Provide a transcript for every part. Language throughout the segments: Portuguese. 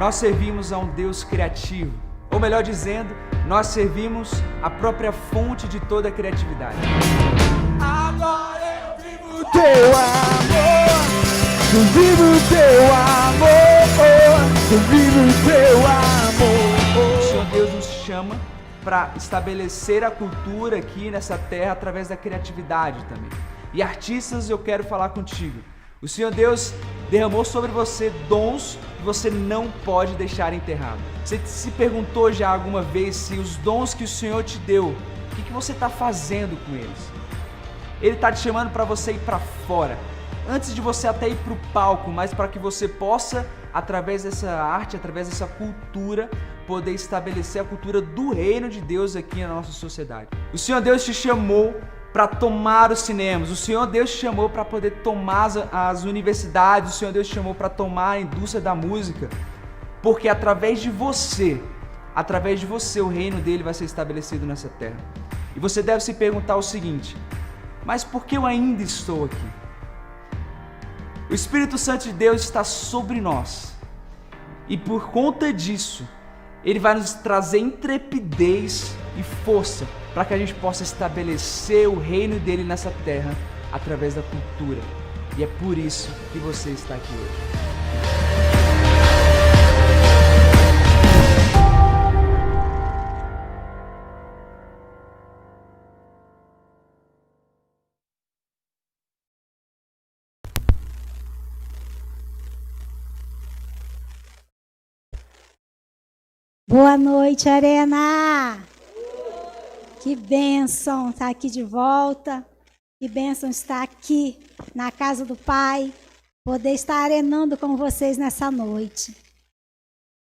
nós servimos a um Deus criativo. Ou melhor dizendo, nós servimos a própria fonte de toda a criatividade. Agora eu vivo teu amor, eu vivo teu amor, eu vivo teu amor. O Senhor Deus nos chama para estabelecer a cultura aqui nessa terra através da criatividade também. E artistas, eu quero falar contigo. O Senhor Deus derramou sobre você dons que você não pode deixar enterrado. Você se perguntou já alguma vez se os dons que o Senhor te deu, o que você está fazendo com eles? Ele está te chamando para você ir para fora. Antes de você até ir para o palco, mas para que você possa, através dessa arte, através dessa cultura, poder estabelecer a cultura do reino de Deus aqui na nossa sociedade. O Senhor Deus te chamou para tomar os cinemas, o Senhor Deus te chamou para poder tomar as universidades, o Senhor Deus te chamou para tomar a indústria da música, porque através de você, o reino dele vai ser estabelecido nessa terra. E você deve se perguntar o seguinte: mas por que eu ainda estou aqui? O Espírito Santo de Deus está sobre nós, e por conta disso, ele vai nos trazer intrepidez e força para que a gente possa estabelecer o reino dele nessa terra através da cultura. E é por isso que você está aqui hoje. Boa noite, Arena! Que bênção estar aqui de volta, que bênção estar aqui na casa do Pai, poder estar arenando com vocês nessa noite.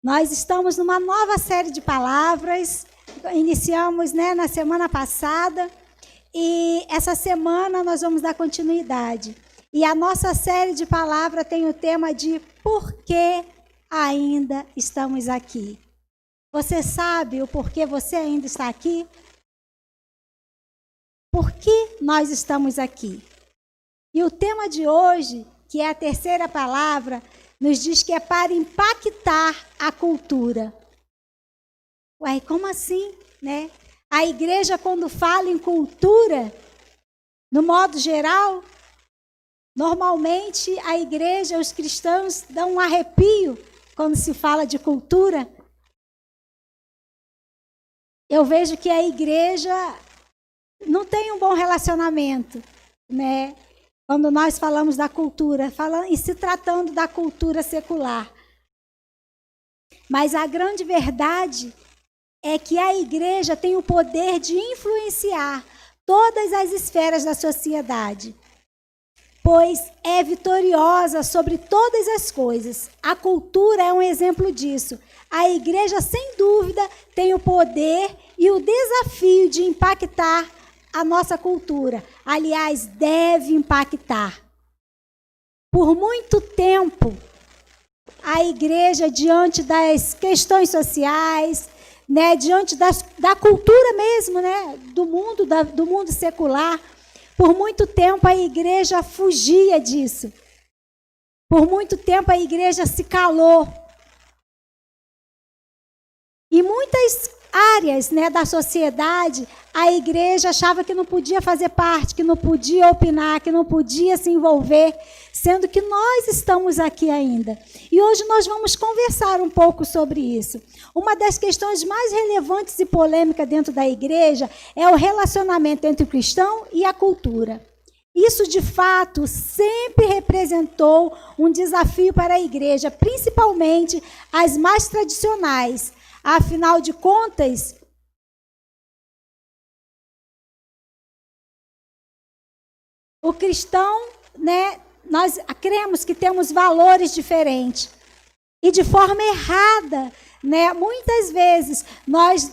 Nós estamos numa nova série de palavras, iniciamos na semana passada, e essa semana nós vamos dar continuidade. E a nossa série de palavras tem o tema de Por que ainda estamos aqui? Você sabe o porquê você ainda está aqui? Por que nós estamos aqui? E o tema de hoje, que é a terceira palavra, nos diz que é para impactar a cultura. Ué, como assim, né? A igreja, quando fala em cultura, no modo geral, normalmente a igreja, os cristãos dão um arrepio quando se fala de cultura. Eu vejo que a igreja não tem um bom relacionamento, né? Quando nós falamos da cultura, e se tratando da cultura secular. Mas a grande verdade é que a igreja tem o poder de influenciar todas as esferas da sociedade, pois é vitoriosa sobre todas as coisas. A cultura é um exemplo disso. A igreja, sem dúvida, tem o poder e o desafio de impactar a nossa cultura. Aliás, deve impactar. Por muito tempo, a igreja, diante das questões sociais, diante da cultura mesmo, do mundo secular, por muito tempo a igreja fugia disso. Por muito tempo a igreja se calou. E muitas áreas da sociedade, a igreja achava que não podia fazer parte, que não podia opinar, que não podia se envolver, sendo que nós estamos aqui ainda. E hoje nós vamos conversar um pouco sobre isso. Uma das questões mais relevantes e polêmicas dentro da igreja é o relacionamento entre o cristão e a cultura. Isso, de fato, sempre representou um desafio para a igreja, principalmente as mais tradicionais. Afinal de contas, o cristão, nós cremos que temos valores diferentes. E de forma errada, muitas vezes nós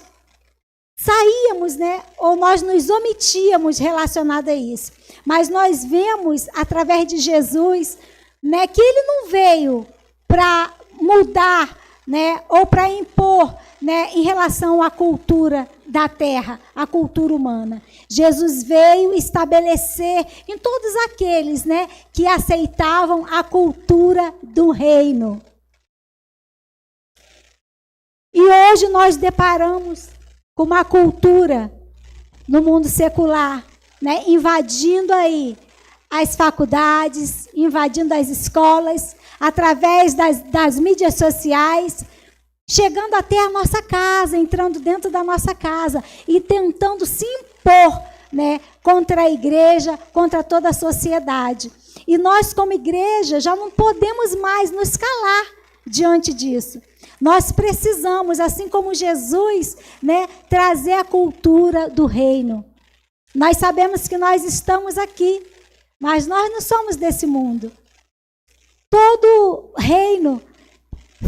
saíamos, ou nós nos omitíamos relacionado a isso. Mas nós vemos, através de Jesus, que ele não veio para mudar, ou para impor, em relação à cultura da terra, à cultura humana. Jesus veio estabelecer em todos aqueles, que aceitavam a cultura do reino. E hoje nós deparamos com uma cultura no mundo secular, né, invadindo aí as faculdades, invadindo as escolas, através das mídias sociais, chegando até a nossa casa, entrando dentro da nossa casa e tentando se impor, né, contra a igreja, contra toda a sociedade. E nós, como igreja, já não podemos mais nos calar diante disso. Nós precisamos, assim como Jesus, né, trazer a cultura do reino. Nós sabemos que nós estamos aqui, mas nós não somos desse mundo. Todo reino,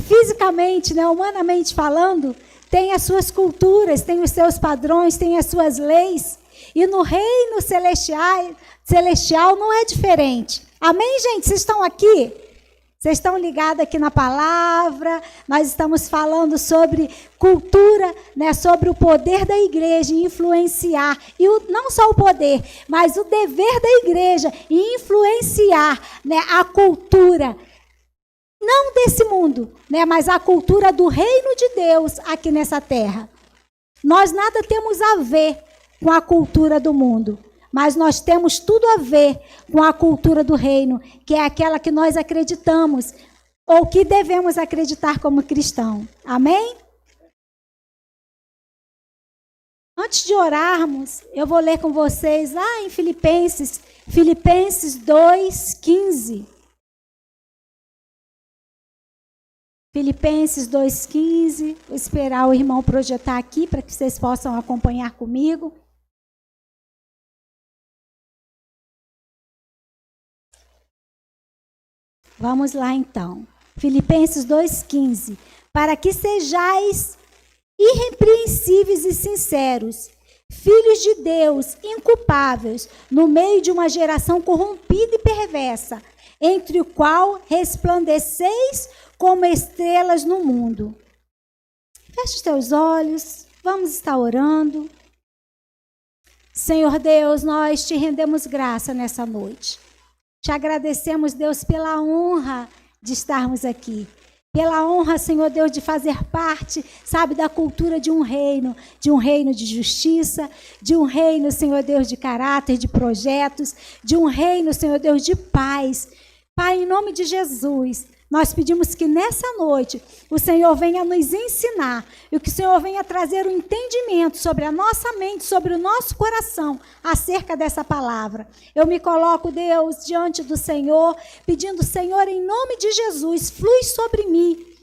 fisicamente, né, humanamente falando, tem as suas culturas, tem os seus padrões, tem as suas leis. E no reino celestial não é diferente. Amém, gente? Vocês estão aqui? Vocês estão ligados aqui na palavra? Nós estamos falando sobre cultura, né, sobre o poder da igreja em influenciar. E não só o poder, mas o dever da igreja em influenciar, né, a cultura. Não desse mundo, né, mas a cultura do reino de Deus aqui nessa terra. Nós nada temos a ver com a cultura do mundo, mas nós temos tudo a ver com a cultura do reino, que é aquela que nós acreditamos, ou que devemos acreditar como cristão. Amém? Antes de orarmos, eu vou ler com vocês lá em Filipenses 2:15. Filipenses 2:15. Vou esperar o irmão projetar aqui para que vocês possam acompanhar comigo. Vamos lá então. Filipenses 2:15. Para que sejais irrepreensíveis e sinceros, filhos de Deus, inculpáveis, no meio de uma geração corrompida e perversa, entre o qual resplandeceis como estrelas no mundo. Feche os teus olhos, vamos estar orando. Senhor Deus, nós te rendemos graça nessa noite. Te agradecemos, Deus, pela honra de estarmos aqui. Pela honra, Senhor Deus, de fazer parte, sabe, da cultura de um reino de justiça, de um reino, Senhor Deus, de caráter, de projetos, de um reino, Senhor Deus, de paz. Pai, em nome de Jesus, nós pedimos que nessa noite o Senhor venha nos ensinar e que o Senhor venha trazer um entendimento sobre a nossa mente, sobre o nosso coração acerca dessa palavra. Eu me coloco, Deus, diante do Senhor, pedindo, Senhor, em nome de Jesus, flui sobre mim.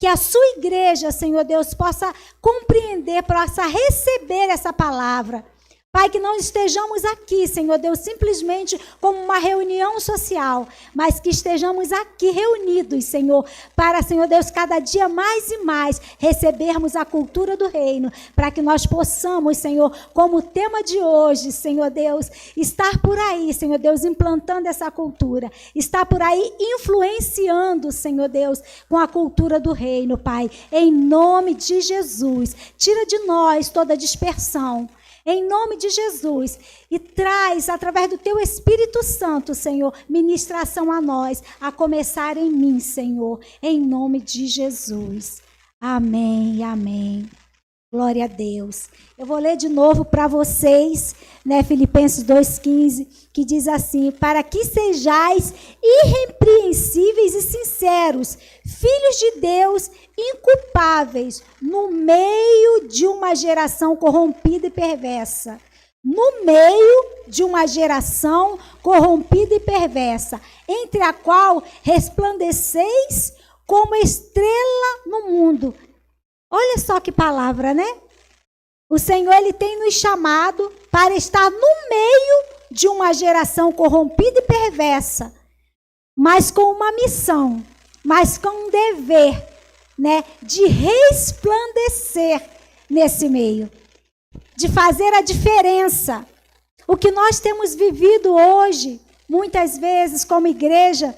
Que a sua igreja, Senhor Deus, possa compreender, possa receber essa palavra. Pai, que não estejamos aqui, Senhor Deus, simplesmente como uma reunião social, mas que estejamos aqui reunidos, Senhor, para, Senhor Deus, cada dia mais e mais recebermos a cultura do reino, para que nós possamos, Senhor, como tema de hoje, Senhor Deus, estar por aí, Senhor Deus, implantando essa cultura, estar por aí influenciando, Senhor Deus, com a cultura do reino, Pai, em nome de Jesus. Tira de nós toda dispersão, em nome de Jesus, e traz, através do Teu Espírito Santo, Senhor, ministração a nós, a começar em mim, Senhor, em nome de Jesus. Amém, amém. Glória a Deus. Eu vou ler de novo para vocês, né, Filipenses 2:15, que diz assim: para que sejais irrepreensíveis e sinceros, filhos de Deus, inculpáveis, no meio de uma geração corrompida e perversa. No meio de uma geração corrompida e perversa, entre a qual resplandeceis como estrela no mundo. Olha só que palavra, né? O Senhor, Ele tem nos chamado para estar no meio de uma geração corrompida e perversa, mas com uma missão, mas com um dever, né, de resplandecer nesse meio, de fazer a diferença. O que nós temos vivido hoje, muitas vezes como igreja,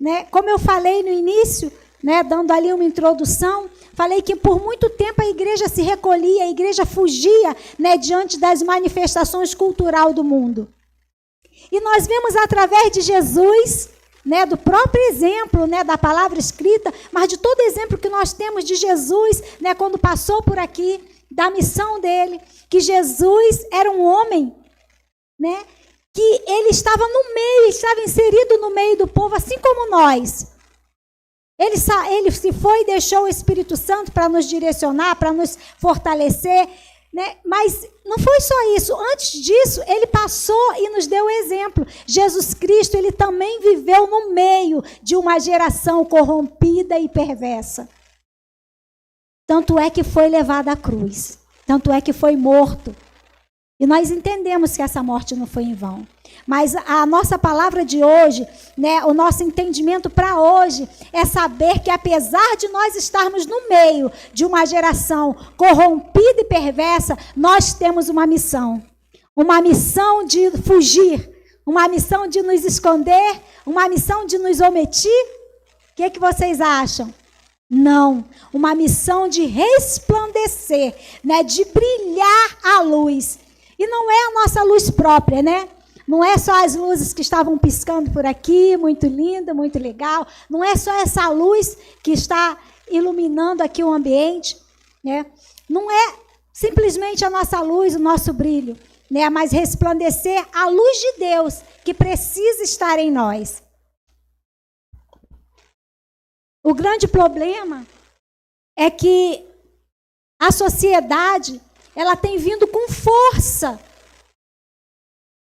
né, como eu falei no início, né, dando ali uma introdução, falei que por muito tempo a igreja se recolhia, a igreja fugia, né, diante das manifestações culturais do mundo. E nós vemos através de Jesus, né, do próprio exemplo, né, da palavra escrita, mas de todo exemplo que nós temos de Jesus, né, quando passou por aqui, da missão dele, que Jesus era um homem, né, que ele estava no meio, estava inserido no meio do povo, assim como nós. Ele se foi e deixou o Espírito Santo para nos direcionar, para nos fortalecer, né? Mas não foi só isso. Antes disso, ele passou e nos deu o exemplo. Jesus Cristo, ele também viveu no meio de uma geração corrompida e perversa. Tanto é que foi levado à cruz. Tanto é que foi morto. E nós entendemos que essa morte não foi em vão. Mas a nossa palavra de hoje, né, o nosso entendimento para hoje é saber que apesar de nós estarmos no meio de uma geração corrompida e perversa, nós temos uma missão de fugir, uma missão de nos esconder, uma missão de nos omitir. O que vocês acham? Não, uma missão de resplandecer, né, de brilhar a luz. E não é a nossa luz própria, né? Não é só as luzes que estavam piscando por aqui, muito linda, muito legal. Não é só essa luz que está iluminando aqui o ambiente, né? Não é simplesmente a nossa luz, o nosso brilho, né? Mas resplandecer a luz de Deus que precisa estar em nós. O grande problema é que a sociedade, ela tem vindo com força,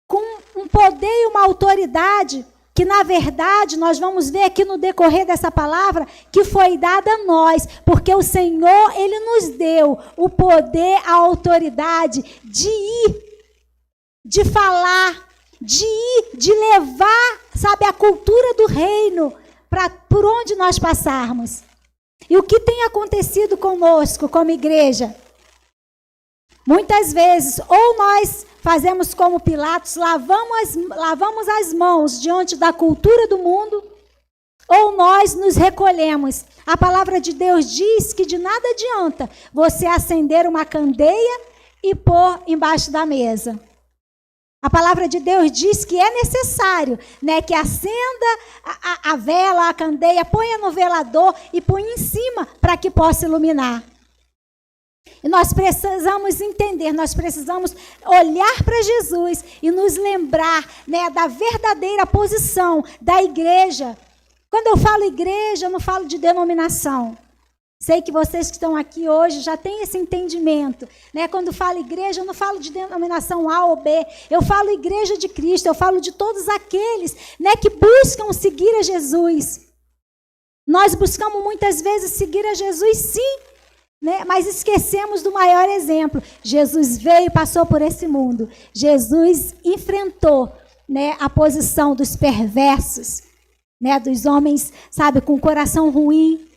com um poder e uma autoridade que, na verdade, nós vamos ver aqui no decorrer dessa palavra, que foi dada a nós, porque o Senhor, ele nos deu o poder, a autoridade de ir, de falar, de ir, de levar, sabe, a cultura do reino por onde nós passarmos. E o que tem acontecido conosco, como igreja? Muitas vezes, ou nós fazemos como Pilatos, lavamos as mãos diante da cultura do mundo, ou nós nos recolhemos. A palavra de Deus diz que de nada adianta você acender uma candeia e pôr embaixo da mesa. A palavra de Deus diz que é necessário, né, que acenda a vela, a candeia, ponha no velador e ponha em cima para que possa iluminar. E nós precisamos entender, nós precisamos olhar para Jesus e nos lembrar, né, da verdadeira posição da igreja. Quando eu falo igreja, eu não falo de denominação. Sei que vocês que estão aqui hoje já têm esse entendimento, né? Quando falo igreja, eu não falo de denominação A ou B, eu falo igreja de Cristo, eu falo de todos aqueles, né, que buscam seguir a Jesus. Nós buscamos muitas vezes seguir a Jesus, sim, né? Mas esquecemos do maior exemplo. Jesus veio e passou por esse mundo. Jesus enfrentou, né, a posição dos perversos, né, dos homens, sabe, com o coração ruim.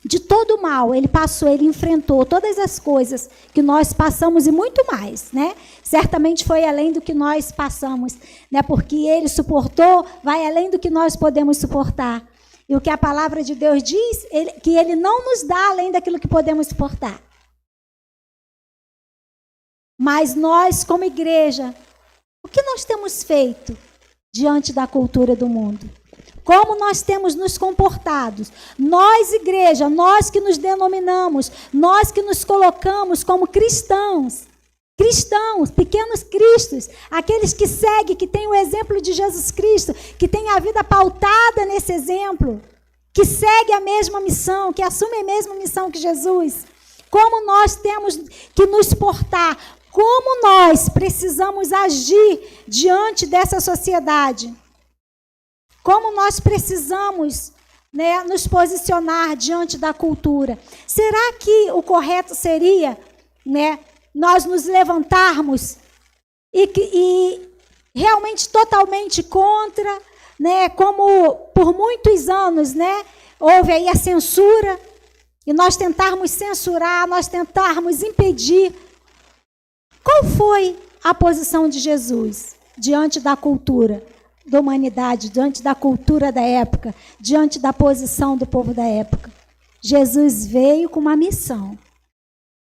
De todo o mal, ele passou, ele enfrentou todas as coisas que nós passamos e muito mais, né? Certamente foi além do que nós passamos, né? Porque ele suportou, vai além do que nós podemos suportar. E o que a palavra de Deus diz, que ele não nos dá além daquilo que podemos suportar. Mas nós, como igreja, o que nós temos feito diante da cultura do mundo? Como nós temos nos comportado? Nós, igreja, nós que nos denominamos, nós que nos colocamos como cristãos, pequenos cristos, aqueles que seguem, que têm o exemplo de Jesus Cristo, que têm a vida pautada nesse exemplo, que segue a mesma missão, que assume a mesma missão que Jesus. Como nós temos que nos portar, como nós precisamos agir diante dessa sociedade. Como nós precisamos, né, nos posicionar diante da cultura. Será que o correto seria, né, nós nos levantarmos e realmente totalmente contra, né, como por muitos anos, né, houve aí a censura, e nós tentarmos censurar, nós tentarmos impedir? Qual foi a posição de Jesus diante da cultura da humanidade, diante da cultura da época, diante da posição do povo da época? Jesus veio com uma missão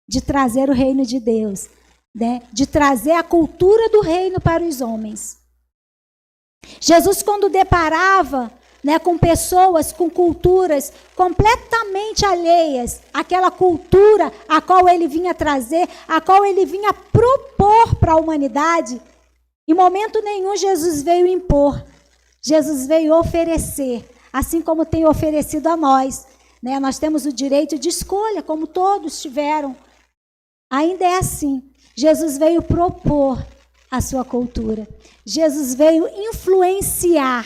de trazer o reino de Deus, né? De trazer a cultura do reino para os homens. Jesus, quando deparava, né, com pessoas, com culturas completamente alheias àquela cultura a qual ele vinha trazer, a qual ele vinha propor para a humanidade, em momento nenhum Jesus veio impor, Jesus veio oferecer, assim como tem oferecido a nós, né? Nós temos o direito de escolha, como todos tiveram. Ainda é assim, Jesus veio propor a sua cultura, Jesus veio influenciar.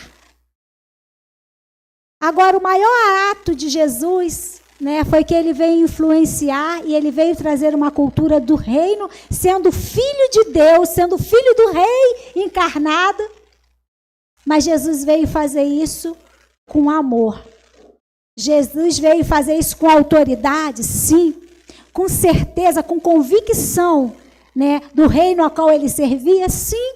Agora, o maior ato de Jesus, né, foi que ele veio influenciar e ele veio trazer uma cultura do reino, sendo filho de Deus, sendo filho do rei encarnado. Mas Jesus veio fazer isso com amor. Jesus veio fazer isso com autoridade, sim, com certeza, com convicção, né, do reino ao qual ele servia, sim,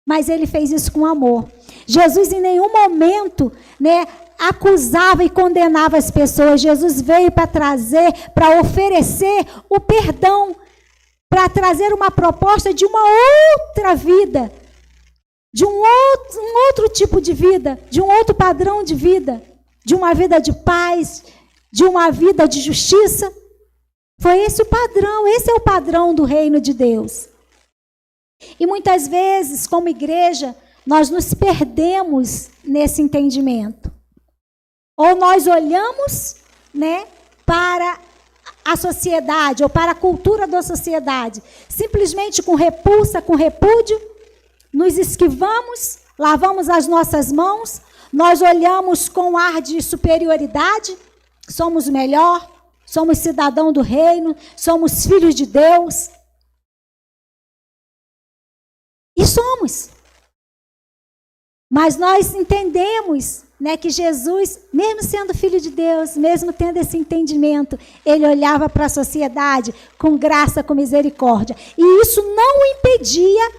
mas ele fez isso com amor. Jesus em nenhum momento, né, acusava e condenava as pessoas. Jesus veio para trazer, para oferecer o perdão, para trazer uma proposta de uma outra vida, de um outro tipo de vida, de um outro padrão de vida, de uma vida de paz, de uma vida de justiça. Foi esse o padrão, esse é o padrão do reino de Deus. E muitas vezes, como igreja, nós nos perdemos nesse entendimento. Ou nós olhamos, né, para a sociedade, ou para a cultura da sociedade, simplesmente com repulsa, com repúdio, nos esquivamos, lavamos as nossas mãos, nós olhamos com ar de superioridade, somos melhor, somos cidadão do reino, somos filhos de Deus. E somos. Mas nós entendemos, né, que Jesus, mesmo sendo filho de Deus, mesmo tendo esse entendimento, ele olhava para a sociedade com graça, com misericórdia. E isso não o impedia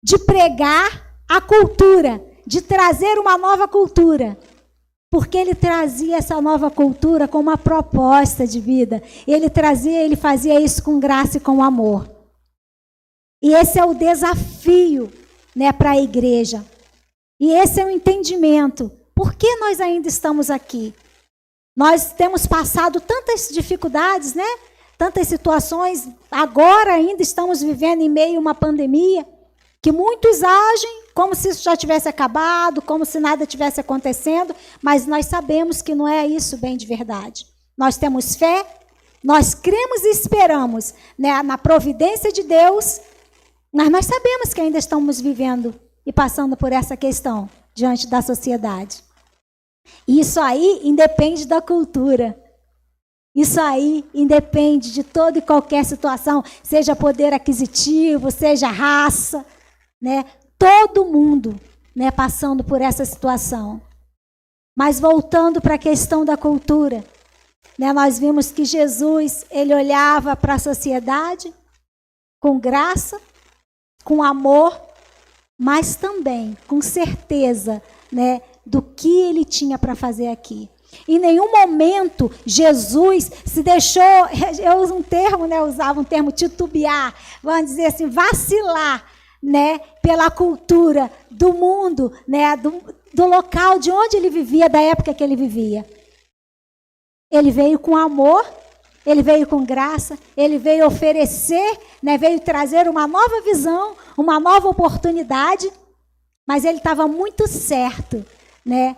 de pregar a cultura, de trazer uma nova cultura. Porque ele trazia essa nova cultura com uma proposta de vida. Ele fazia isso com graça e com amor. E esse é o desafio, né, para a igreja. E esse é o entendimento. Por que nós ainda estamos aqui? Nós temos passado tantas dificuldades, né? Tantas situações. Agora ainda estamos vivendo em meio a uma pandemia, que muitos agem como se isso já tivesse acabado, como se nada tivesse acontecendo, mas nós sabemos que não é isso bem de verdade. Nós temos fé, nós cremos e esperamos, né, na providência de Deus, mas nós sabemos que ainda estamos vivendo e passando por essa questão diante da sociedade. E isso aí independe da cultura. Isso aí independe de toda e qualquer situação, seja poder aquisitivo, seja raça, né? Todo mundo, né, passando por essa situação. Mas voltando para a questão da cultura, né, nós vimos que Jesus, ele olhava para a sociedade com graça, com amor, mas também com certeza, né, do que ele tinha para fazer aqui. Em nenhum momento Jesus se deixou, eu uso um termo, né, usava um termo titubear, vamos dizer assim, vacilar, né, pela cultura do mundo, né, do local de onde ele vivia, da época que ele vivia. Ele veio com amor, ele veio com graça, ele veio oferecer, né, veio trazer uma nova visão, uma nova oportunidade, mas ele estava muito certo, né,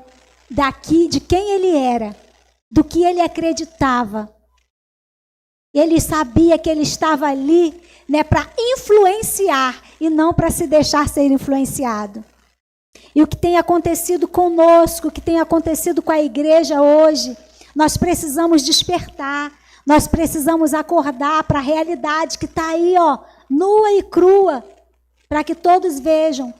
de quem ele era, do que ele acreditava. Ele sabia que ele estava ali, né, para influenciar e não para se deixar ser influenciado. E o que tem acontecido conosco, o que tem acontecido com a igreja hoje, nós precisamos despertar, nós precisamos acordar para a realidade que está aí, ó, nua e crua, para que todos vejam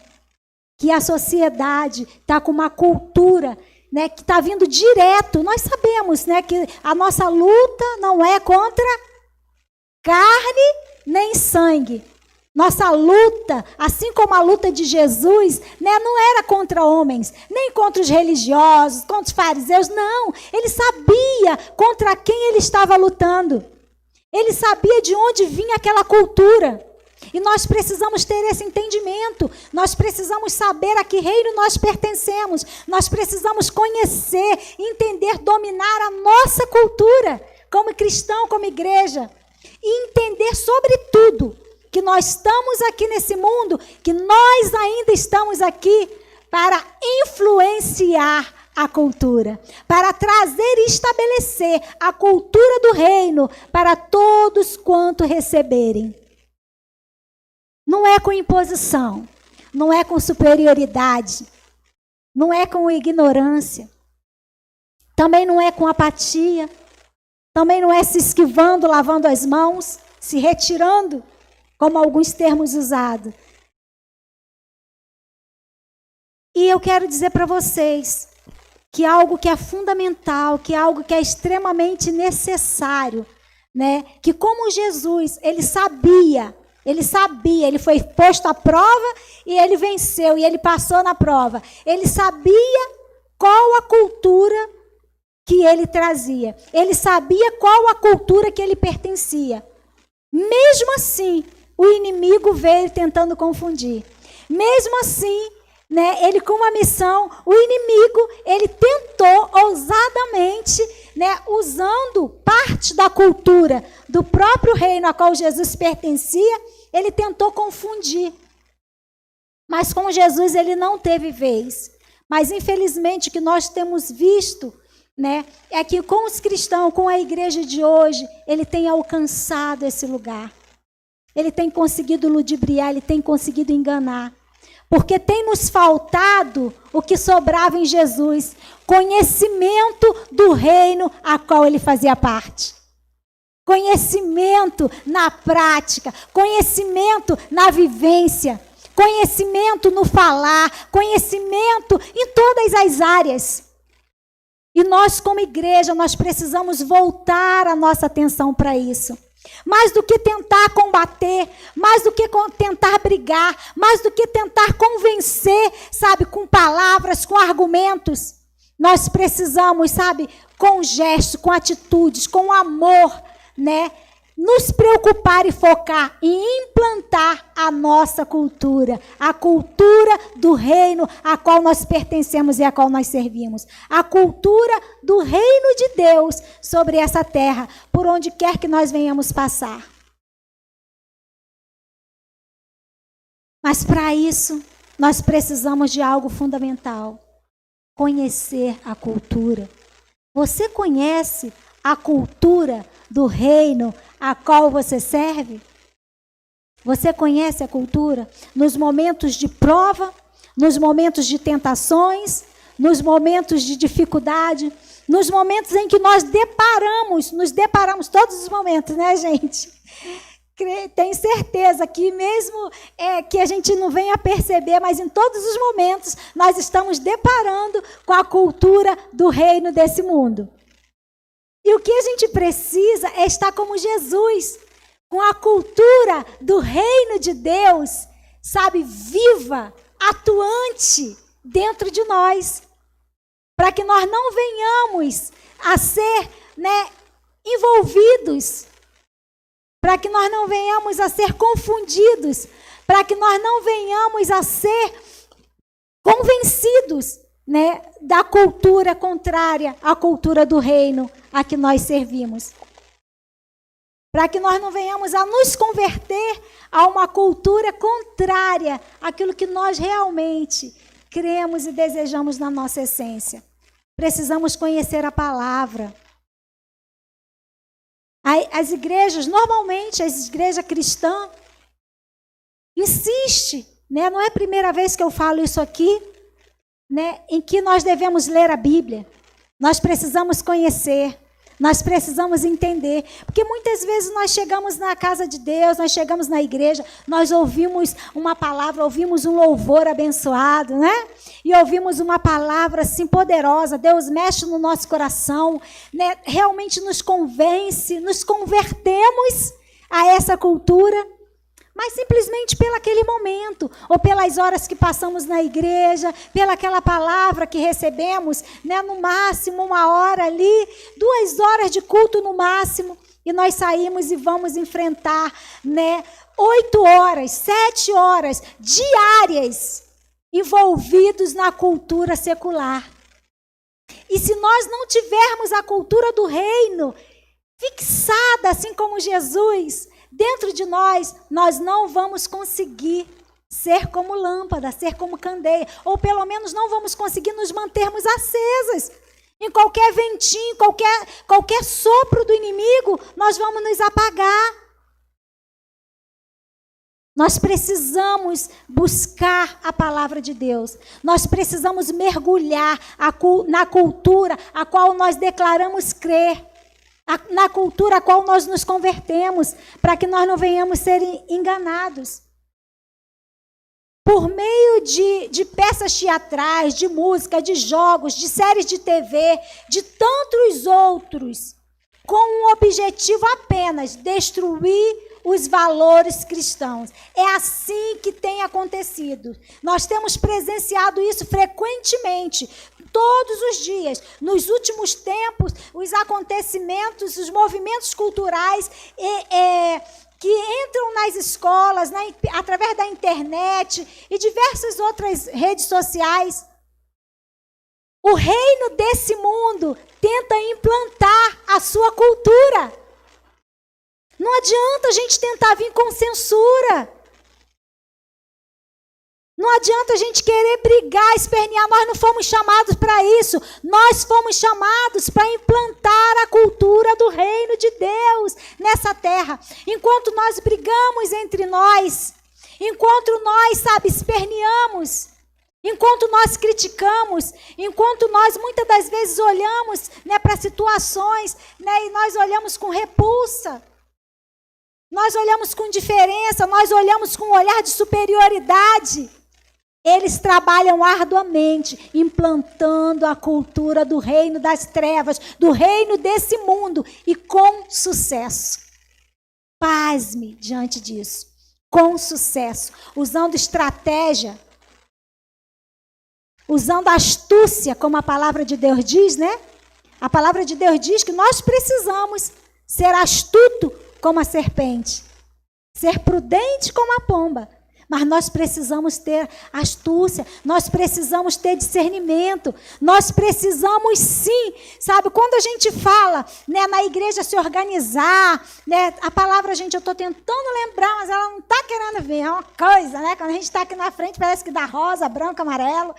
que a sociedade está com uma cultura, né, que está vindo direto. Nós sabemos, né, que a nossa luta não é contra carne nem sangue. Nossa luta, assim como a luta de Jesus, né, não era contra homens, nem contra os religiosos, contra os fariseus, não. Ele sabia contra quem ele estava lutando. Ele sabia de onde vinha aquela cultura. E nós precisamos ter esse entendimento, nós precisamos saber a que reino nós pertencemos, nós precisamos conhecer, entender, dominar a nossa cultura, como cristão, como igreja, e entender sobretudo que nós estamos aqui nesse mundo, que nós ainda estamos aqui para influenciar a cultura, para trazer e estabelecer a cultura do reino para todos quanto receberem. Não é com imposição, não é com superioridade, não é com ignorância, também não é com apatia, também não é se esquivando, lavando as mãos, se retirando, como alguns termos usados. E eu quero dizer para vocês que algo que é fundamental, que algo que é extremamente necessário, né? Que como Jesus, ele sabia, ele foi posto à prova e ele venceu, e ele passou na prova. Ele sabia qual a cultura que ele trazia. Ele sabia qual a cultura que ele pertencia. Mesmo assim, o inimigo veio tentando confundir. Mesmo assim, né, ele com uma missão, o inimigo, ele tentou ousadamente, né, usando parte da cultura do próprio reino a qual Jesus pertencia, ele tentou confundir. Mas com Jesus ele não teve vez. Mas infelizmente o que nós temos visto, né, é que com os cristãos, com a igreja de hoje, ele tem alcançado esse lugar. Ele tem conseguido ludibriar, ele tem conseguido enganar. Porque tem nos faltado o que sobrava em Jesus, conhecimento do reino a qual ele fazia parte. Conhecimento na prática, conhecimento na vivência, conhecimento no falar, conhecimento em todas as áreas. E nós, como igreja, nós precisamos voltar a nossa atenção para isso. Mais do que tentar combater, mais do que tentar brigar, mais do que tentar convencer, sabe, com palavras, com argumentos. Nós precisamos, sabe, com gestos, com atitudes, com amor, né, nos preocupar e focar em implantar a nossa cultura, a cultura do reino a qual nós pertencemos e a qual nós servimos, a cultura do reino de Deus sobre essa terra, por onde quer que nós venhamos passar. Mas para isso, nós precisamos de algo fundamental: conhecer a cultura. Você conhece a cultura do reino a qual você serve? Você conhece a cultura? Nos momentos de prova, nos momentos de tentações, nos momentos de dificuldade, nos momentos em que nós nos deparamos todos os momentos, né, gente? Tenho certeza que mesmo que a gente não venha perceber, mas em todos os momentos nós estamos deparando com a cultura do reino desse mundo. E o que a gente precisa é estar como Jesus, com a cultura do reino de Deus, sabe, viva, atuante dentro de nós, para que nós não venhamos a ser, né, envolvidos, para que nós não venhamos a ser confundidos, para que nós não venhamos a ser convencidos, né, da cultura contrária à cultura do reino a que nós servimos. Para que nós não venhamos a nos converter a uma cultura contrária àquilo que nós realmente cremos e desejamos na nossa essência. Precisamos conhecer a palavra. As igrejas, normalmente, as igrejas cristãs, insistem, né, não é a primeira vez que eu falo isso aqui, né, em que nós devemos ler a Bíblia. Nós precisamos conhecer, nós precisamos entender, porque muitas vezes nós chegamos na casa de Deus, nós chegamos na igreja, nós ouvimos uma palavra, ouvimos um louvor abençoado, né? E ouvimos uma palavra assim poderosa, Deus mexe no nosso coração, né? Realmente nos convence, nos convertemos a essa cultura, mas simplesmente pelo aquele momento, ou pelas horas que passamos na igreja, pela aquela palavra que recebemos, né, no máximo 1 hora ali, 2 horas de culto no máximo, E nós saímos e vamos enfrentar, né, 8 horas, 7 horas diárias envolvidos na cultura secular. E se nós não tivermos a cultura do reino fixada, assim como Jesus, dentro de nós, nós não vamos conseguir ser como lâmpada, ser como candeia, ou pelo menos não vamos conseguir nos mantermos acesas. Em qualquer ventinho, qualquer sopro do inimigo, nós vamos nos apagar. Nós precisamos buscar a palavra de Deus. Nós precisamos mergulhar na cultura a qual nós declaramos crer. Na cultura a qual nós nos convertemos, para que nós não venhamos ser enganados. Por meio de peças teatrais, de música, de jogos, de séries de TV, de tantos outros, com o objetivo apenas de destruir os valores cristãos. É assim que tem acontecido. Nós temos presenciado isso frequentemente, todos os dias. Nos últimos tempos, os acontecimentos, os movimentos culturais que entram nas escolas, através da internet e diversas outras redes sociais. O reino desse mundo tenta implantar a sua cultura. Não adianta a gente tentar vir com censura. Não adianta a gente querer brigar, espernear. Nós não fomos chamados para isso. Nós fomos chamados para implantar a cultura do reino de Deus nessa terra. Enquanto nós brigamos entre nós, enquanto nós, esperneamos, enquanto nós criticamos, enquanto nós muitas das vezes olhamos, para situações, e nós olhamos com repulsa, nós olhamos com indiferença, nós olhamos com um olhar de superioridade. Eles trabalham arduamente, implantando a cultura do reino das trevas, do reino desse mundo, e com sucesso. Pasme diante disso. Com sucesso. Usando estratégia, usando astúcia, como a palavra de Deus diz, né? A palavra de Deus diz que nós precisamos ser astuto como a serpente, ser prudente como a pomba. Mas nós precisamos ter astúcia, nós precisamos ter discernimento, nós precisamos sim, quando a gente fala, na igreja se organizar, a palavra, gente, eu estou tentando lembrar, mas ela não está querendo vir, é uma coisa, quando a gente está aqui na frente, parece que dá rosa, branco, amarelo,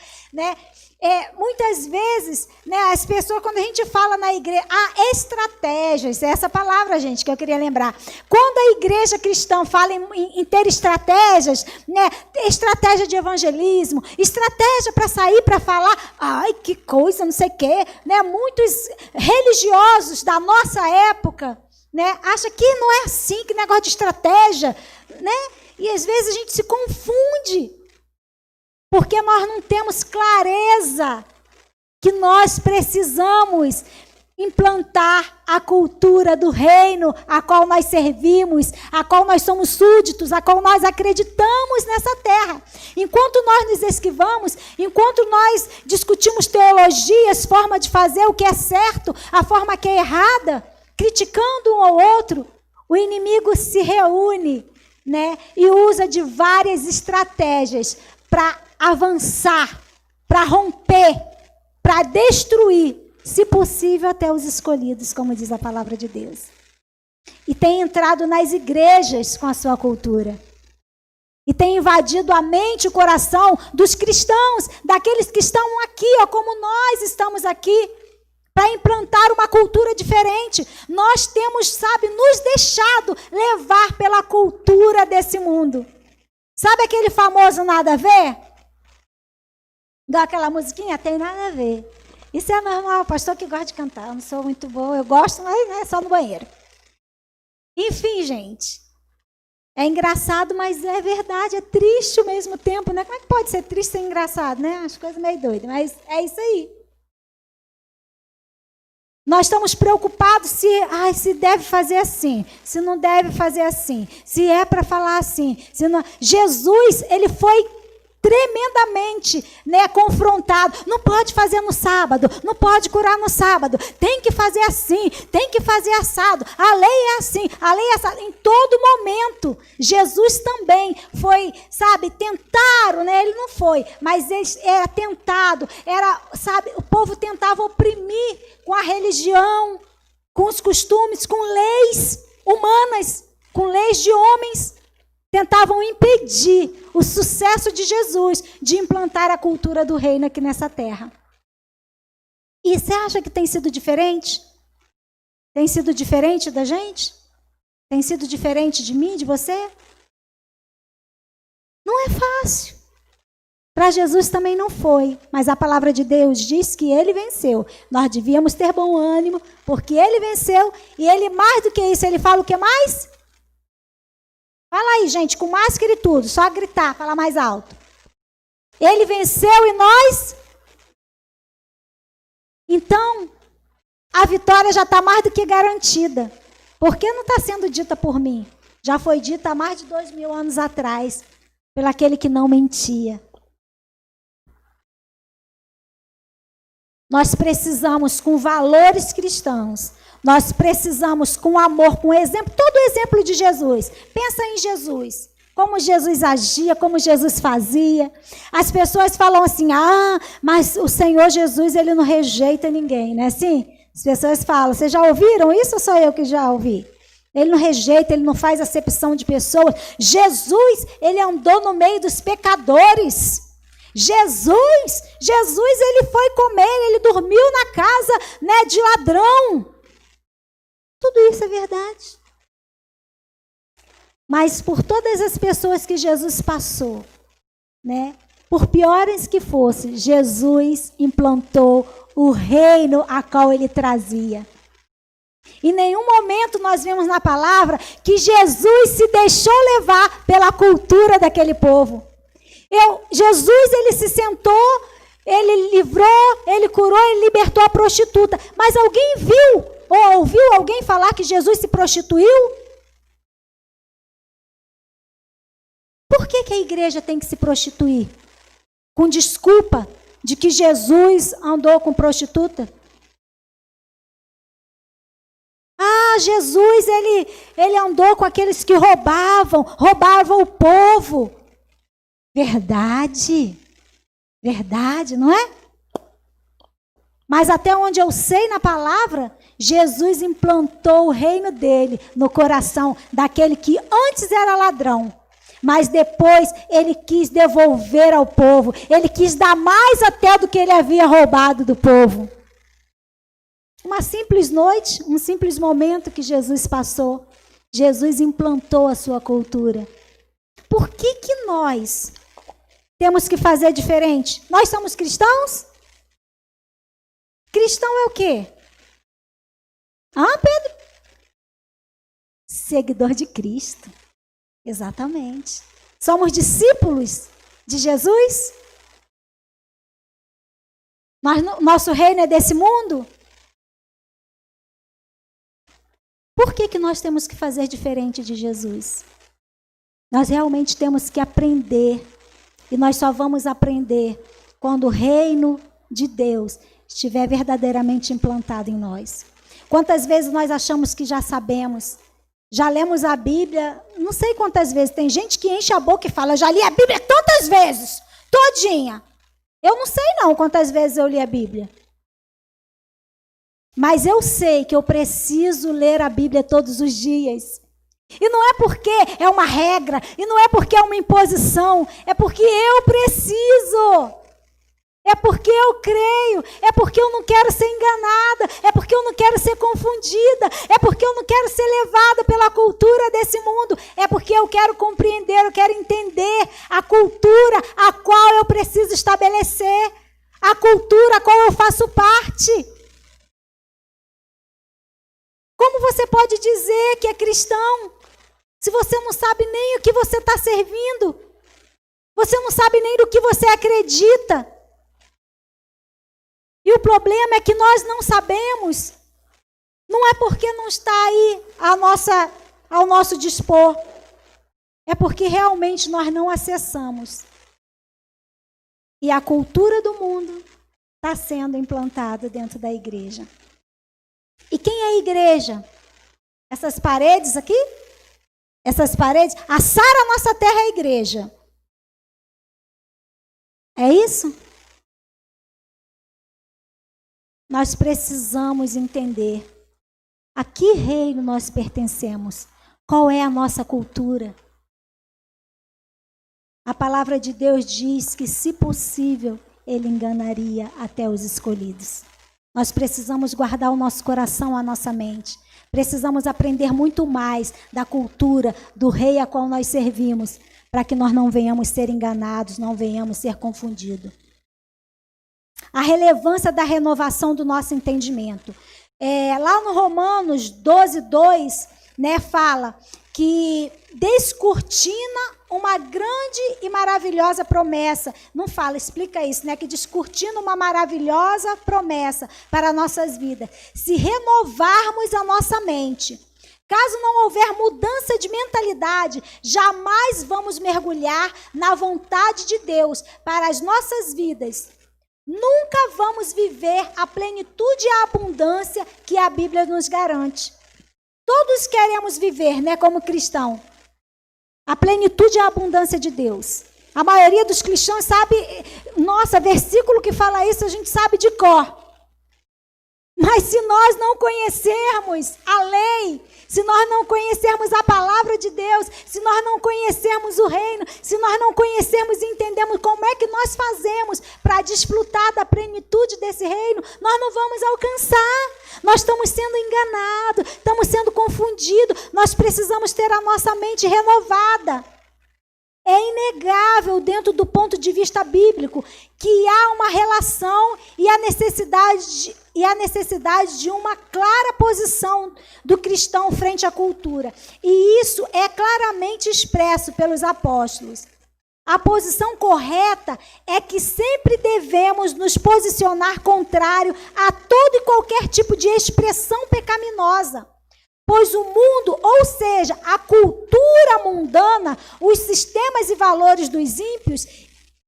muitas vezes, as pessoas, quando a gente fala na igreja, há estratégias, é essa palavra, gente, que eu queria lembrar. Quando a igreja cristã fala em ter estratégias, estratégia de evangelismo, estratégia para sair, para falar, ai, que coisa, não sei o quê, muitos religiosos da nossa época, acham que não é assim, que negócio de estratégia, e às vezes a gente se confunde, porque nós não temos clareza que nós precisamos implantar a cultura do reino a qual nós servimos, a qual nós somos súditos, a qual nós acreditamos nessa terra. Enquanto nós nos esquivamos, enquanto nós discutimos teologias, forma de fazer o que é certo, a forma que é errada, criticando um ao outro, o inimigo se reúne, e usa de várias estratégias para avançar, para romper, para destruir, se possível até os escolhidos, como diz a palavra de Deus. E tem entrado nas igrejas com a sua cultura. E tem invadido a mente e o coração dos cristãos, daqueles que estão aqui, como nós estamos aqui, para implantar uma cultura diferente. Nós temos, nos deixado levar pela cultura desse mundo. Sabe aquele famoso nada a ver? Dá aquela musiquinha, tem nada a ver. Isso é normal, pastor que gosta de cantar. Eu não sou muito boa, eu gosto, mas só no banheiro. Enfim, gente. É engraçado, mas é verdade, é triste ao mesmo tempo, Como é que pode ser triste e ser engraçado, As coisas meio doidas, mas é isso aí. Nós estamos preocupados se deve fazer assim, se não deve fazer assim, se é para falar assim. Se não... Jesus, ele foi tremendamente, né, confrontado. Não pode fazer no sábado, não pode curar no sábado, tem que fazer assim, tem que fazer assado, a lei é assim, a lei é assado. Em todo momento, Jesus também foi, sabe, tentaram, né? Ele não foi, mas ele era tentado, sabe, o povo tentava oprimir com a religião, com os costumes, com leis humanas, com leis de homens. Tentavam impedir o sucesso de Jesus de implantar a cultura do reino aqui nessa terra. E você acha que tem sido diferente? Tem sido diferente da gente? Tem sido diferente de mim, de você? Não é fácil. Para Jesus também não foi, mas a palavra de Deus diz que ele venceu. Nós devíamos ter bom ânimo, porque ele venceu, e ele, mais do que isso, ele fala o que mais? Fala aí, gente, com máscara e tudo, só gritar, falar mais alto. Ele venceu e nós? Então, a vitória já está mais do que garantida. Porque não está sendo dita por mim. Já foi dita há mais de 2000 anos atrás, pelo aquele que não mentia. Nós precisamos, com valores cristãos, nós precisamos com amor, com exemplo, todo o exemplo de Jesus. Pensa em Jesus, como Jesus agia, como Jesus fazia. As pessoas falam assim, mas o Senhor Jesus, ele não rejeita ninguém, não é assim? As pessoas falam, vocês já ouviram isso ou sou eu que já ouvi? Ele não rejeita, ele não faz acepção de pessoas. Jesus, ele andou no meio dos pecadores. Jesus, ele foi comer, ele dormiu na casa, né, de ladrão. Tudo isso é verdade. Mas por todas as pessoas que Jesus passou, né, por piores que fossem, Jesus implantou o reino a qual ele trazia. Em nenhum momento nós vemos na palavra que Jesus se deixou levar pela cultura daquele povo. Jesus, ele se sentou, ele livrou, ele curou, ele libertou a prostituta. Mas alguém viu ou ouviu alguém falar que Jesus se prostituiu? Por que a igreja tem que se prostituir? Com desculpa de que Jesus andou com prostituta? Jesus, ele andou com aqueles que roubavam o povo. Verdade, não é? Mas até onde eu sei na palavra, Jesus implantou o reino dele no coração daquele que antes era ladrão. Mas depois ele quis devolver ao povo, ele quis dar mais até do que ele havia roubado do povo. Uma simples noite, um simples momento que Jesus passou, Jesus implantou a sua cultura. Por que nós temos que fazer diferente? Nós somos cristãos? Cristão é o quê? Pedro? Seguidor de Cristo. Exatamente. Somos discípulos de Jesus? Nosso reino é desse mundo? Por que nós temos que fazer diferente de Jesus? Nós realmente temos que aprender. E nós só vamos aprender quando o reino de Deus estiver verdadeiramente implantado em nós. Quantas vezes nós achamos que já sabemos? Já lemos a Bíblia, não sei quantas vezes. Tem gente que enche a boca e fala, já li a Bíblia tantas vezes, todinha. Eu não sei não quantas vezes eu li a Bíblia. Mas eu sei que eu preciso ler a Bíblia todos os dias. E não é porque é uma regra, e não é porque é uma imposição, é porque eu preciso. É porque eu creio, é porque eu não quero ser enganada, é porque eu não quero ser confundida, é porque eu não quero ser levada pela cultura desse mundo, é porque eu quero compreender, eu quero entender a cultura a qual eu preciso estabelecer, a cultura a qual eu faço parte. Como você pode dizer que é cristão se você não sabe nem o que você está servindo? Você não sabe nem do que você acredita. E o problema é que nós não sabemos. Não é porque não está aí ao nosso dispor. É porque realmente nós não acessamos. E a cultura do mundo está sendo implantada dentro da igreja. E quem é a igreja? Essas paredes aqui? Essas paredes? Assar a nossa terra é a igreja. É isso? Nós precisamos entender a que reino nós pertencemos, qual é a nossa cultura. A palavra de Deus diz que, se possível, ele enganaria até os escolhidos. Nós precisamos guardar o nosso coração, a nossa mente. Precisamos aprender muito mais da cultura do rei a qual nós servimos, para que nós não venhamos ser enganados, não venhamos ser confundidos. A relevância da renovação do nosso entendimento. Lá no Romanos 12:2, fala que descortina uma grande e maravilhosa promessa. Não fala, explica isso, que descortina uma maravilhosa promessa para nossas vidas. Se renovarmos a nossa mente. Caso não houver mudança de mentalidade, jamais vamos mergulhar na vontade de Deus para as nossas vidas. Nunca vamos viver a plenitude e a abundância que a Bíblia nos garante. Todos queremos viver, como cristão, a plenitude e a abundância de Deus. A maioria dos cristãos sabe, versículo que fala isso a gente sabe de cor. Mas se nós não conhecermos a lei, se nós não conhecermos a palavra de Deus, se nós não conhecermos o reino, se nós não conhecermos e entendemos como é que nós fazemos para desfrutar da plenitude desse reino, nós não vamos alcançar. Nós estamos sendo enganados, estamos sendo confundidos, nós precisamos ter a nossa mente renovada. É inegável, dentro do ponto de vista bíblico, que há uma relação e a necessidade de uma clara posição do cristão frente à cultura. E isso é claramente expresso pelos apóstolos. A posição correta é que sempre devemos nos posicionar contrário a todo e qualquer tipo de expressão pecaminosa. Pois o mundo, ou seja, a cultura mundana, os sistemas e valores dos ímpios,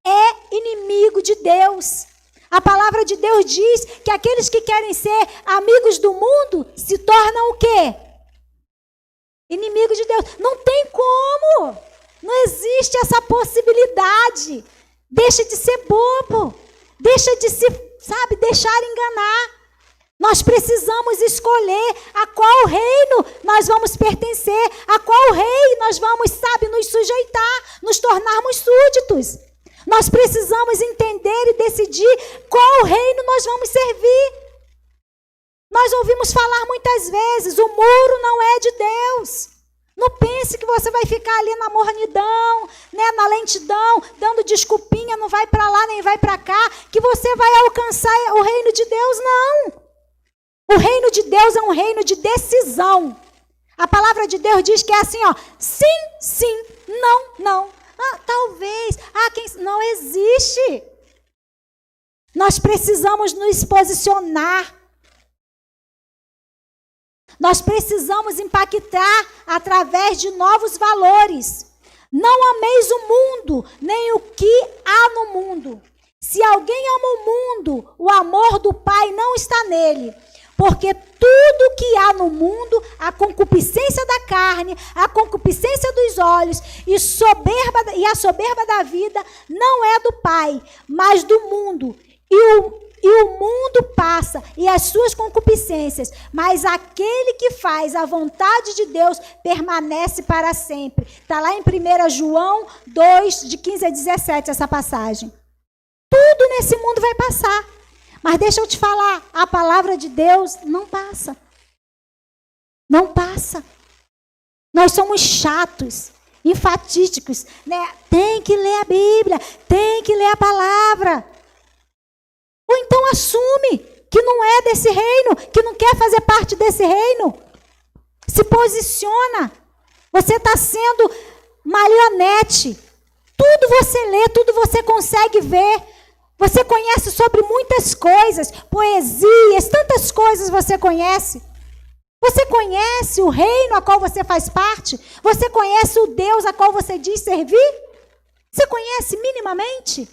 é inimigo de Deus. A palavra de Deus diz que aqueles que querem ser amigos do mundo se tornam o quê? Inimigo de Deus. Não tem como. Não existe essa possibilidade. Deixa de ser bobo. Deixa de se, deixar enganar. Nós precisamos escolher a qual reino nós vamos pertencer, a qual rei nós vamos, nos sujeitar, nos tornarmos súditos. Nós precisamos entender e decidir qual reino nós vamos servir. Nós ouvimos falar muitas vezes, o muro não é de Deus. Não pense que você vai ficar ali na mornidão, na lentidão, dando desculpinha, não vai para lá nem vai para cá, que você vai alcançar o reino de Deus, não. O reino de Deus é um reino de decisão. A palavra de Deus diz que é assim, sim, sim, não, não. Talvez, não existe. Nós precisamos nos posicionar. Nós precisamos impactar através de novos valores. Não ameis o mundo, nem o que há no mundo. Se alguém ama o mundo, o amor do Pai não está nele. Porque tudo que há no mundo, a concupiscência da carne, a concupiscência dos olhos e a soberba da vida, não é do Pai, mas do mundo. E o mundo passa e as suas concupiscências, mas aquele que faz a vontade de Deus permanece para sempre. Está lá em 1 João 2, de 15 a 17, essa passagem. Tudo nesse mundo vai passar. Mas deixa eu te falar, a palavra de Deus não passa. Não passa. Nós somos chatos, enfatísticos, Tem que ler a Bíblia, tem que ler a palavra. Ou então assume que não é desse reino, que não quer fazer parte desse reino. Se posiciona. Você está sendo marionete. Tudo você lê, tudo você consegue ver. Você conhece sobre muitas coisas, poesias, tantas coisas você conhece. Você conhece o reino a qual você faz parte? Você conhece o Deus a qual você diz servir? Você conhece minimamente?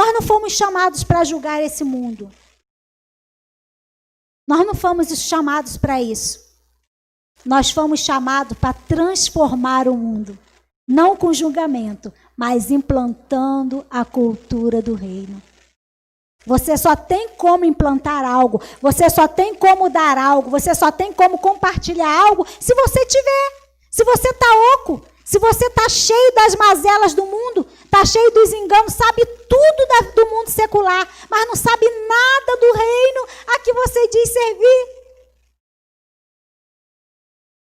Nós não fomos chamados para julgar esse mundo. Nós não fomos chamados para isso. Nós fomos chamados para transformar o mundo. Não com julgamento, mas implantando a cultura do reino. Você só tem como implantar algo, você só tem como dar algo, você só tem como compartilhar algo se você tiver. Se você está oco, se você está cheio das mazelas do mundo, está cheio dos enganos, sabe tudo do mundo secular, mas não sabe nada do reino a que você diz servir.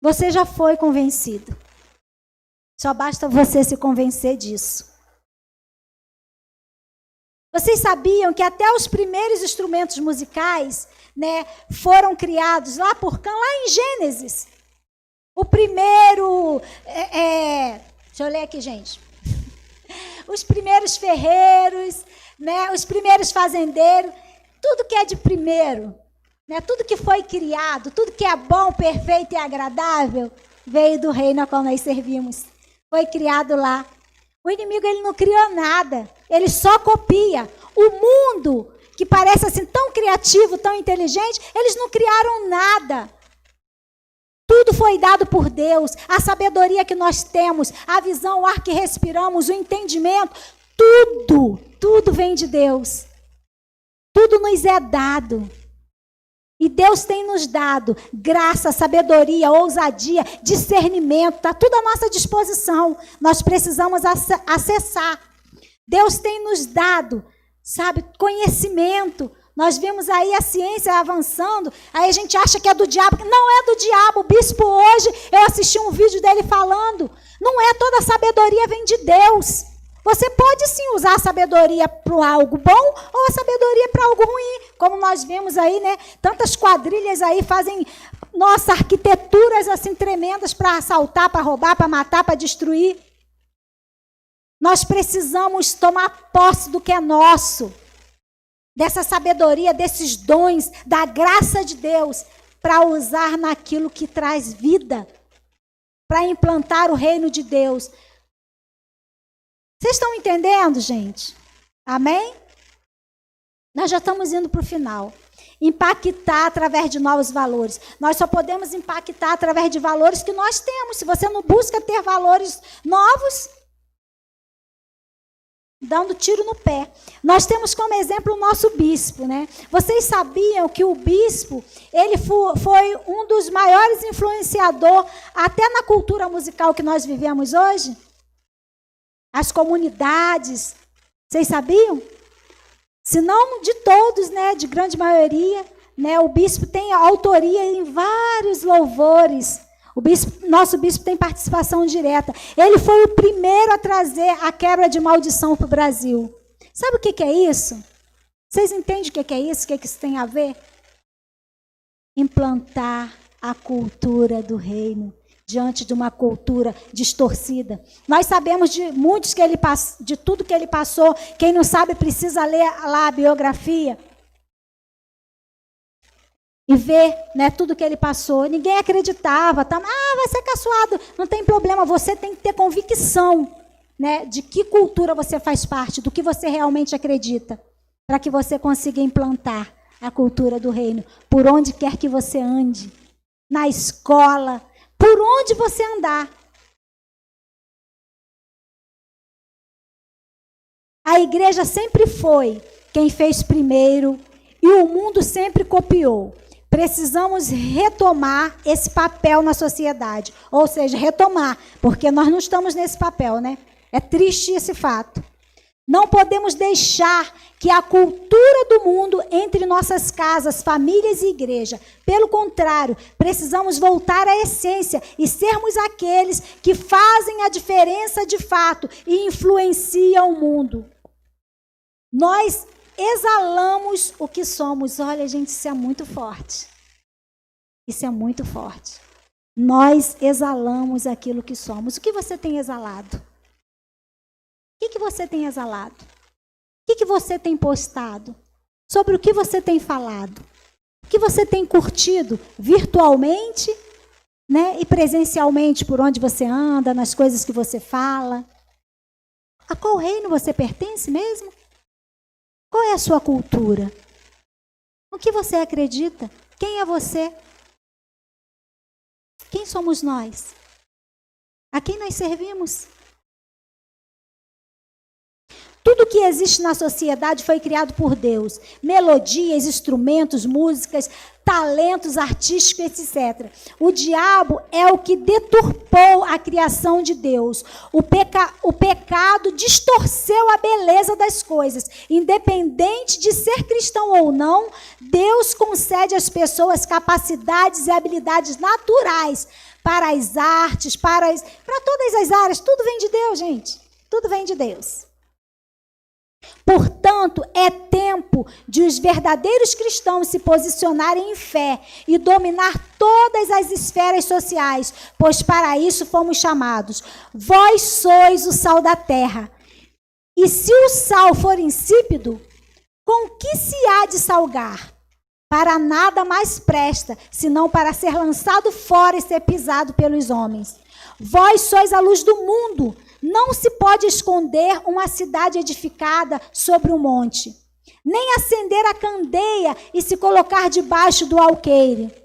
Você já foi convencido. Só basta você se convencer disso. Vocês sabiam que até os primeiros instrumentos musicais, né, foram criados lá em Gênesis. O primeiro, deixa eu ler aqui, gente. Os primeiros ferreiros, né, os primeiros fazendeiros, tudo que é de primeiro, né, tudo que foi criado, tudo que é bom, perfeito e agradável, veio do reino a qual nós servimos. Foi criado lá. O inimigo, ele não criou nada, ele só copia. O mundo, que parece assim tão criativo, tão inteligente, eles não criaram nada. Tudo foi dado por Deus, a sabedoria que nós temos, a visão, o ar que respiramos, o entendimento, tudo vem de Deus. Tudo nos é dado. E Deus tem nos dado graça, sabedoria, ousadia, discernimento, está tudo à nossa disposição. Nós precisamos acessar. Deus tem nos dado, sabe, conhecimento. Nós vimos aí a ciência avançando, aí a gente acha que é do diabo. Não é do diabo. O bispo hoje, eu assisti um vídeo dele falando, não é toda a sabedoria vem de Deus. Você pode sim usar a sabedoria para algo bom ou a sabedoria para algo ruim. Como nós vemos aí, né? Tantas quadrilhas aí fazem, nossa, arquiteturas assim tremendas para assaltar, para roubar, para matar, para destruir. Nós precisamos tomar posse do que é nosso. Dessa sabedoria, desses dons, da graça de Deus, para usar naquilo que traz vida. Para implantar o reino de Deus. Vocês estão entendendo, gente? Amém? Nós já estamos indo para o final. Impactar através de novos valores. Nós só podemos impactar através de valores que nós temos. Se você não busca ter valores novos, dando tiro no pé. Nós temos como exemplo o nosso bispo, né? Vocês sabiam que o bispo, ele foi um dos maiores influenciadores até na cultura musical que nós vivemos hoje? As comunidades, vocês sabiam? Se não de todos, né, de grande maioria, né, o bispo tem autoria em vários louvores. Nosso bispo tem participação direta. Ele foi o primeiro a trazer a quebra de maldição para o Brasil. Sabe o que é isso? Vocês entendem o que é isso? O que isso tem a ver? Implantar a cultura do reino diante de uma cultura distorcida. Nós sabemos de muitos de tudo que ele passou. Quem não sabe precisa ler lá a biografia e ver, né, tudo que ele passou. Ninguém acreditava. Vai ser caçoado. Não tem problema, você tem que ter convicção, né, de que cultura você faz parte, do que você realmente acredita, para que você consiga implantar a cultura do reino, por onde quer que você ande, na escola, por onde você andar. A igreja sempre foi quem fez primeiro e o mundo sempre copiou. Precisamos retomar esse papel na sociedade. Ou seja, retomar, porque nós não estamos nesse papel, né? É triste esse fato. Não podemos deixar que a cultura do mundo entre nossas casas, famílias e igreja. Pelo contrário, precisamos voltar à essência e sermos aqueles que fazem a diferença de fato e influenciam o mundo. Nós exalamos o que somos. Olha, gente, isso é muito forte. Isso é muito forte. Nós exalamos aquilo que somos. O que você tem exalado? O que você tem exalado? O que você tem postado? Sobre o que você tem falado? O que você tem curtido virtualmente, né, e presencialmente, por onde você anda, nas coisas que você fala? A qual reino você pertence mesmo? Qual é a sua cultura? O que você acredita? Quem é você? Quem somos nós? A quem nós servimos? Tudo que existe na sociedade foi criado por Deus. Melodias, instrumentos, músicas, talentos artísticos, etc. O diabo é o que deturpou a criação de Deus. O pecado distorceu a beleza das coisas. Independente de ser cristão ou não, Deus concede às pessoas capacidades e habilidades naturais para as artes, para todas as áreas. Tudo vem de Deus, gente. Tudo vem de Deus. Portanto, é tempo de os verdadeiros cristãos se posicionarem em fé e dominar todas as esferas sociais, pois para isso fomos chamados. Vós sois o sal da terra. E se o sal for insípido, com que se há de salgar? Para nada mais presta, senão para ser lançado fora e ser pisado pelos homens. Vós sois a luz do mundo. Não se pode esconder uma cidade edificada sobre um monte, nem acender a candeia e se colocar debaixo do alqueire,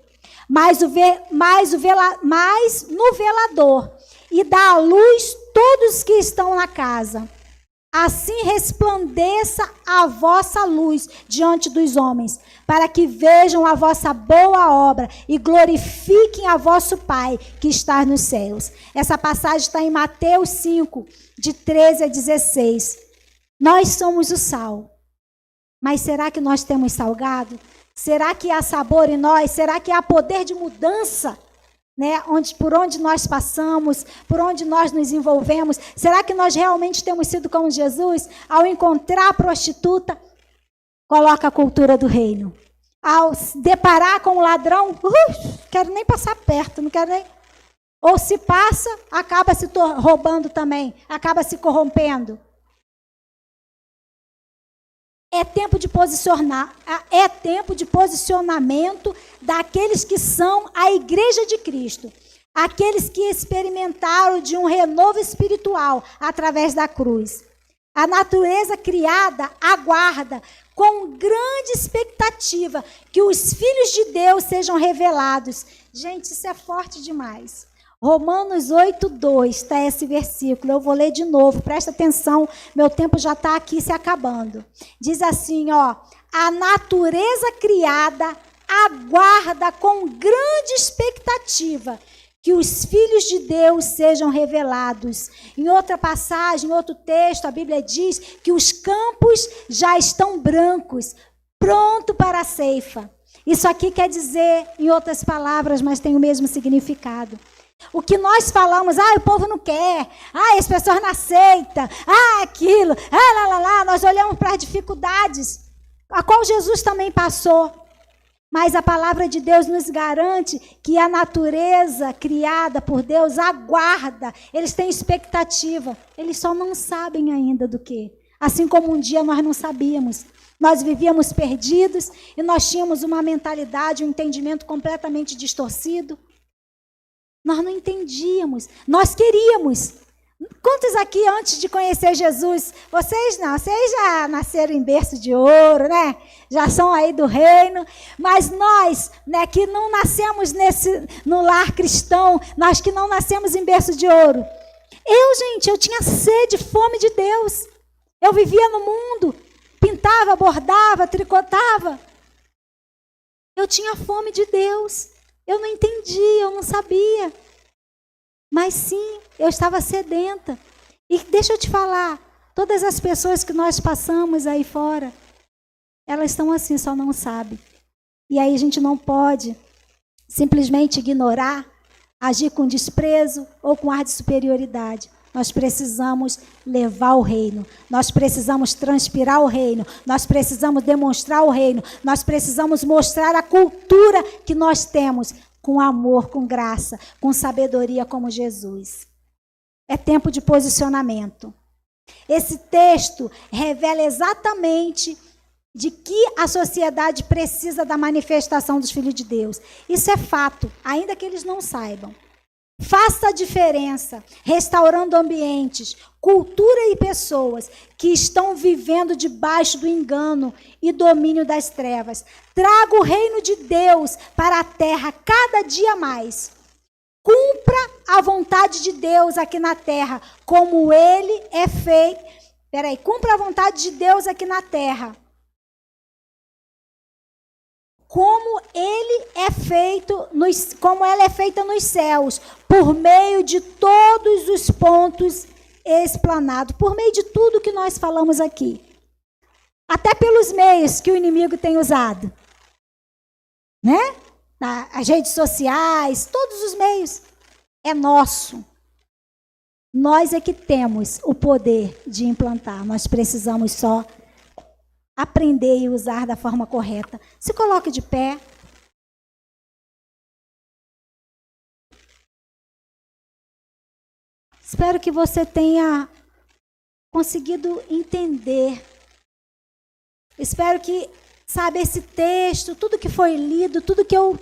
mas no velador, e dá à luz todos que estão na casa. Assim resplandeça a vossa luz diante dos homens, para que vejam a vossa boa obra e glorifiquem a vosso Pai que está nos céus. Essa passagem está em Mateus 5, de 13 a 16. Nós somos o sal, mas será que nós temos salgado? Será que há sabor em nós? Será que há poder de mudança? Né? Por onde nós passamos, por onde nós nos envolvemos, será que nós realmente temos sido como Jesus? Ao encontrar a prostituta, coloca a cultura do reino. Ao se deparar com o ladrão, quero nem passar perto, não quero nem... Ou se passa, acaba se roubando também, acaba se corrompendo. É tempo de posicionamento daqueles que são a igreja de Cristo. Aqueles que experimentaram de um renovo espiritual através da cruz. A natureza criada aguarda com grande expectativa que os filhos de Deus sejam revelados. Gente, isso é forte demais. Romanos 8:2 está esse versículo, eu vou ler de novo, presta atenção, meu tempo já está aqui se acabando. Diz assim, a natureza criada aguarda com grande expectativa que os filhos de Deus sejam revelados. Em outra passagem, em outro texto, a Bíblia diz que os campos já estão brancos, pronto para a ceifa. Isso aqui quer dizer, em outras palavras, mas tem o mesmo significado. O que nós falamos, o povo não quer, as pessoas não aceitam, aquilo, nós olhamos para as dificuldades, a qual Jesus também passou. Mas a palavra de Deus nos garante que a natureza criada por Deus aguarda, eles têm expectativa, eles só não sabem ainda do que. Assim como um dia nós não sabíamos, nós vivíamos perdidos e nós tínhamos uma mentalidade, um entendimento completamente distorcido. Nós não entendíamos, nós queríamos. Quantos aqui, antes de conhecer Jesus, vocês já nasceram em berço de ouro, né? Já são aí do reino, mas nós, né, que não nascemos no lar cristão, nós que não nascemos em berço de ouro. Eu tinha sede, fome de Deus. Eu vivia no mundo, pintava, bordava, tricotava. Eu tinha fome de Deus. Eu não entendia, eu não sabia. Mas sim, eu estava sedenta. E deixa eu te falar, todas as pessoas que nós passamos aí fora, elas estão assim, só não sabem. E aí a gente não pode simplesmente ignorar, agir com desprezo ou com ar de superioridade. Nós precisamos levar o reino, nós precisamos transpirar o reino, nós precisamos demonstrar o reino, nós precisamos mostrar a cultura que nós temos, com amor, com graça, com sabedoria como Jesus. É tempo de posicionamento. Esse texto revela exatamente de que a sociedade precisa da manifestação dos filhos de Deus. Isso é fato, ainda que eles não saibam. Faça a diferença, restaurando ambientes, cultura e pessoas que estão vivendo debaixo do engano e domínio das trevas. Traga o reino de Deus para a terra cada dia mais. Cumpra a vontade de Deus aqui na terra, como ele é feito. Cumpra a vontade de Deus aqui na terra, como ela é feita nos céus, por meio de todos os pontos explanados, por meio de tudo que nós falamos aqui, até pelos meios que o inimigo tem usado, né? As redes sociais, todos os meios, é nosso. Nós é que temos o poder de implantar, nós precisamos só aprender e usar da forma correta. Se coloque de pé. Espero que você tenha conseguido entender. Espero que, esse texto, tudo que foi lido, tudo que eu,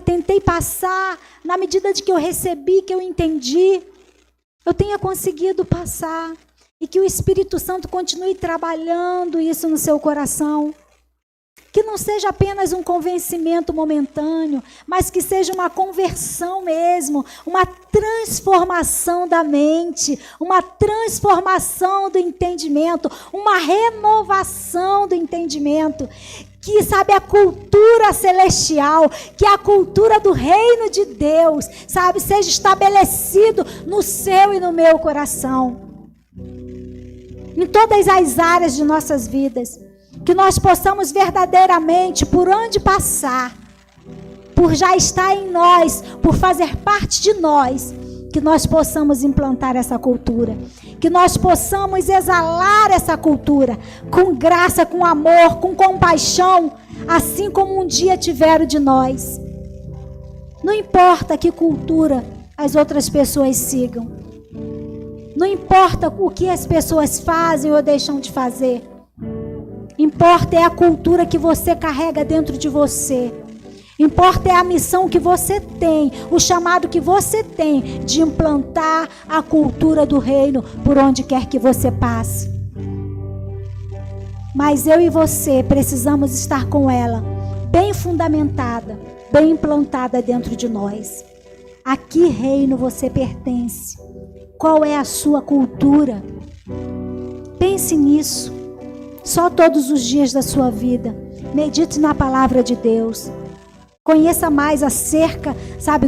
tentei passar, na medida de que eu recebi, que eu entendi, eu tenha conseguido passar. E que o Espírito Santo continue trabalhando isso no seu coração. Que não seja apenas um convencimento momentâneo, mas que seja uma conversão mesmo, uma transformação da mente, uma transformação do entendimento, uma renovação do entendimento. Que, a cultura celestial, que a cultura do reino de Deus, seja estabelecido no seu e no meu coração. Em todas as áreas de nossas vidas, que nós possamos verdadeiramente, por onde passar, por já estar em nós, por fazer parte de nós, que nós possamos implantar essa cultura, que nós possamos exalar essa cultura, com graça, com amor, com compaixão, assim como um dia tiveram de nós. Não importa que cultura as outras pessoas sigam, não importa o que as pessoas fazem ou deixam de fazer. Importa é a cultura que você carrega dentro de você. Importa é a missão que você tem, o chamado que você tem de implantar a cultura do reino por onde quer que você passe. Mas eu e você precisamos estar com ela bem fundamentada, bem implantada dentro de nós. A que reino você pertence? Qual é a sua cultura? Pense nisso. Só todos os dias da sua vida. Medite na palavra de Deus. Conheça mais acerca,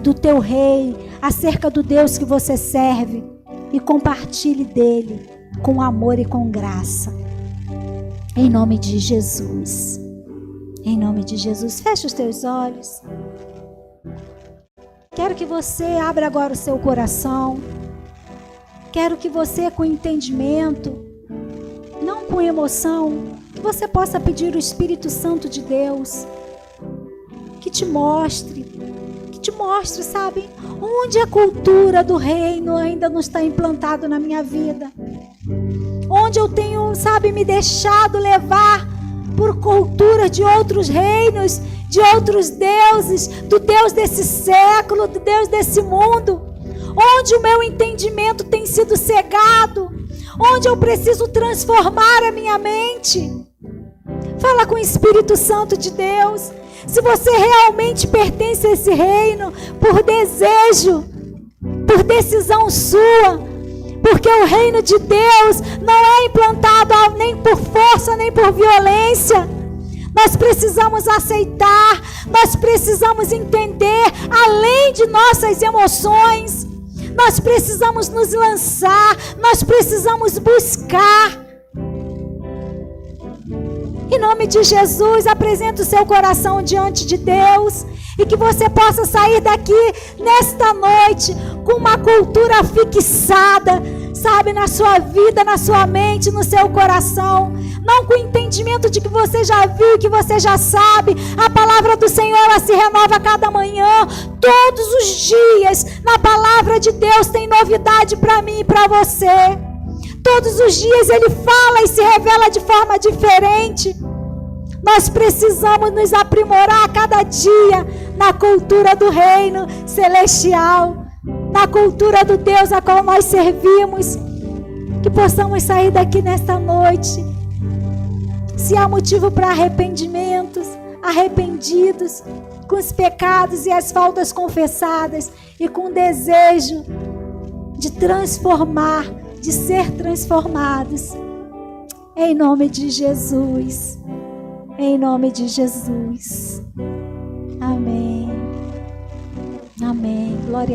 do teu rei, acerca do Deus que você serve. E compartilhe dele com amor e com graça. Em nome de Jesus. Em nome de Jesus. Feche os teus olhos. Quero que você abra agora o seu coração. Quero que você, com entendimento, não com emoção, que você possa pedir o Espírito Santo de Deus, que te mostre, onde a cultura do reino ainda não está implantado na minha vida. Onde eu tenho, me deixado levar por cultura de outros reinos, de outros deuses, do Deus desse século, do Deus desse mundo. Onde o meu entendimento tem sido cegado, onde eu preciso transformar a minha mente. Fala com o Espírito Santo de Deus. Se você realmente pertence a esse reino, por desejo, por decisão sua, porque o reino de Deus não é implantado nem por força, nem por violência. Nós precisamos aceitar, nós precisamos entender, além de nossas emoções. Nós precisamos nos lançar, nós precisamos buscar. Em nome de Jesus, apresenta o seu coração diante de Deus e que você possa sair daqui nesta noite com uma cultura fixada, na sua vida, na sua mente, no seu coração. Não com o entendimento de que você já viu, que você já sabe. A palavra do Senhor, ela se renova a cada manhã. Todos os dias, na palavra de Deus, tem novidade para mim e para você. Todos os dias Ele fala e se revela de forma diferente. Nós precisamos nos aprimorar a cada dia na cultura do reino celestial, na cultura do Deus a qual nós servimos. Que possamos sair daqui nesta noite, se há motivo para arrependimentos, arrependidos, com os pecados e as faltas confessadas, e com desejo de transformar, de ser transformados. Em nome de Jesus. Em nome de Jesus. Amém. Amém. Glória